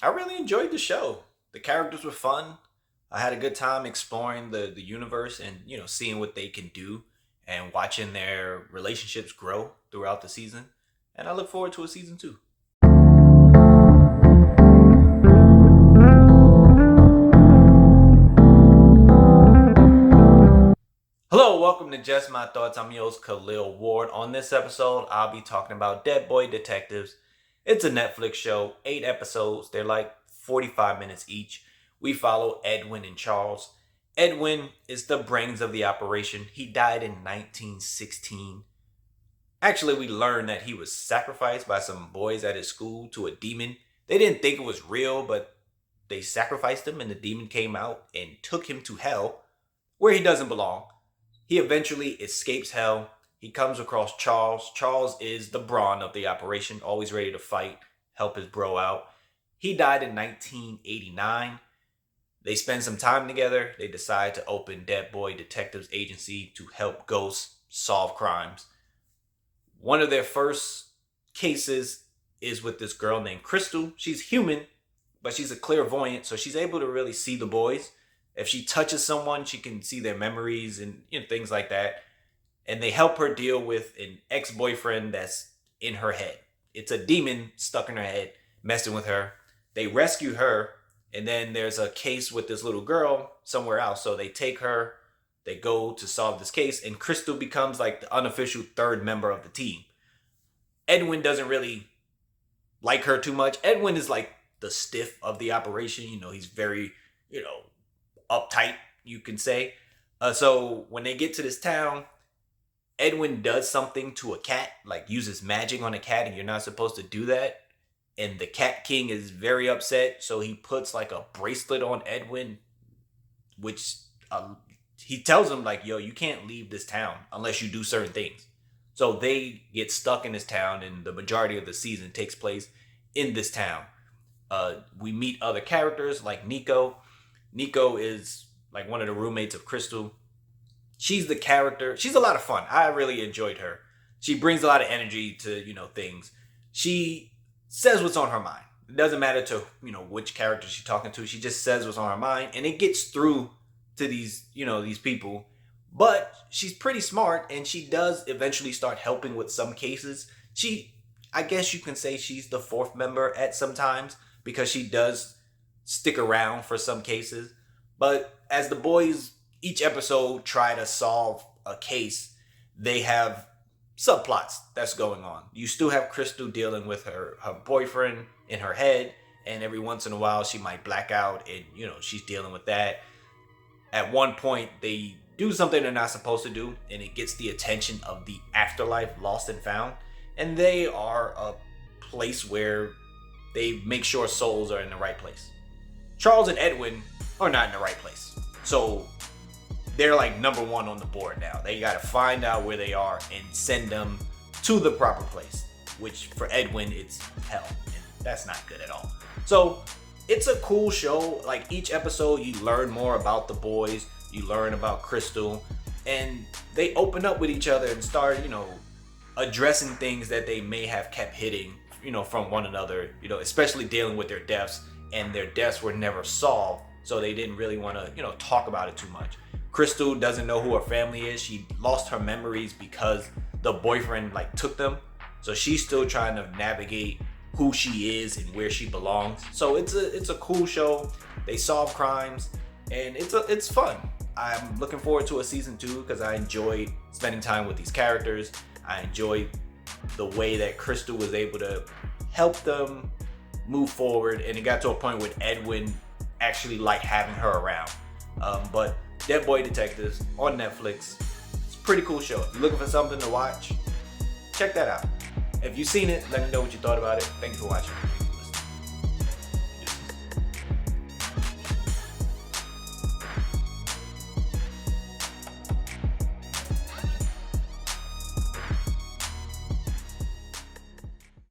I really enjoyed the show. The characters were fun. I had a good time exploring the universe and seeing what they can do and watching their relationships grow throughout the season. And I look forward to a season 2. Hello, welcome to Just My Thoughts. I'm your host Khaleel Ward. On this episode, I'll be talking about Dead Boy Detectives. It's a Netflix show, 8 episodes. They're like 45 minutes each. We follow Edwin and Charles. Edwin is the brains of the operation. He died in 1916. Actually, we learned that he was sacrificed by some boys at his school to a demon. They didn't think it was real, but they sacrificed him and the demon came out and took him to hell, where he doesn't belong. He eventually escapes hell. He comes across Charles. Charles is the brawn of the operation, always ready to fight, help his bro out. He died in 1989. They spend some time together. They decide to open Dead Boy Detectives Agency to help ghosts solve crimes. One of their first cases is with this girl named Crystal. She's human, but she's a clairvoyant, so she's able to really see the boys. If she touches someone, she can see their memories and things like that. And they help her deal with an ex-boyfriend that's in her head. It's a demon stuck in her head, messing with her. They rescue her, and then there's a case with this little girl somewhere else. So they take her, they go to solve this case, and Crystal becomes like the unofficial third member of the team. Edwin doesn't really like her too much. Edwin is like the stiff of the operation. He's very, uptight, you can say. So when they get to this town, Edwin does something to a cat, like uses magic on a cat, and you're not supposed to do that. And the Cat King is very upset, so he puts like a bracelet on Edwin, which he tells him like, yo, you can't leave this town unless you do certain things. So they get stuck in this town, and the majority of the season takes place in this town. We meet other characters like Nico. Nico is like one of the roommates of Crystal. She's the character. She's a lot of fun. I really enjoyed her. She brings a lot of energy to, things. She says what's on her mind. It doesn't matter to, which character she's talking to. She just says what's on her mind, and it gets through to these people. But she's pretty smart, and she does eventually start helping with some cases. I guess you can say she's the fourth member at some times because she does stick around for some cases. But as the boys each episode try to solve a case, they have subplots that's going on. You still have Crystal dealing with her boyfriend in her head, and every once in a while she might black out, and she's dealing with that. At one point they do something they're not supposed to do, and it gets the attention of the afterlife, lost and found, and they are a place where they make sure souls are in the right place. Charles and Edwin are not in the right place. So they're like number one on the board now. They got to find out where they are and send them to the proper place, which for Edwin, it's hell. And that's not good at all. So it's a cool show. Like each episode, you learn more about the boys. You learn about Crystal. And they open up with each other and start, addressing things that they may have kept hiding, from one another, especially dealing with their deaths. And their deaths were never solved, so they didn't really want to, talk about it too much. Crystal doesn't know who her family is. She lost her memories because the boyfriend took them. So she's still trying to navigate who she is and where she belongs. So it's a cool show. They solve crimes, and it's fun. I'm looking forward to a season 2 because I enjoyed spending time with these characters. I enjoyed the way that Crystal was able to help them move forward, and it got to a point with Edwin actually like having her around. But Dead Boy Detectives on Netflix, it's a pretty cool show. If you're looking for something to watch, check that out. If you've seen it, let me know what you thought about it. Thank you for watching.